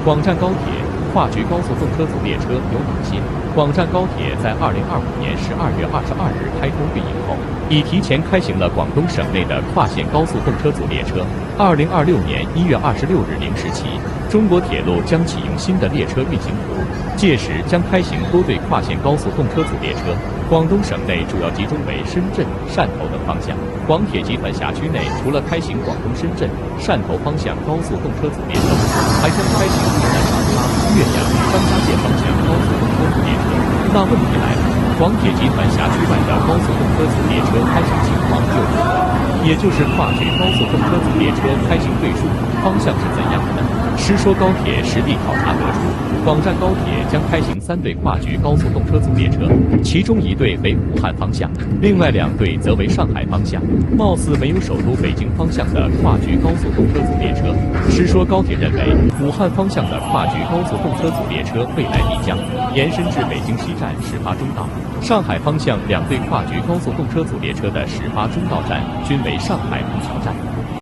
广湛高铁跨局高速动车组列车有哪些？广湛高铁在2025年12月22日开通运营后，已提前开行了广东省内的跨线高速动车组列车。2026年1月26日0时起，中国铁路将启用新的列车运行图，届时将开行多对跨线高速动车组列车。广东省内主要集中为深圳、汕头等方向。广铁集团辖区内除了开行广东深圳、汕头方向高速动车组列车，还将开行湖南长沙、岳阳、张家界方向高速动车组列车。那问题来了，广铁集团辖区外的高速动车组列车开行情况又如何？也就是跨局高速动车组列车开行对数、方向是怎样的呢？实说高铁实地考察得出，广湛高铁将开行3对跨局高速动车组列车，其中1对为武汉方向，另外2对则为上海方向。貌似没有首都北京方向的跨局高速动车组列车。实说高铁认为，武汉方向的跨局高速动车组列车未来必将延伸至北京西站始发终到，上海方向2对跨局高速动车组列车的始发终到站均为上海虹桥站。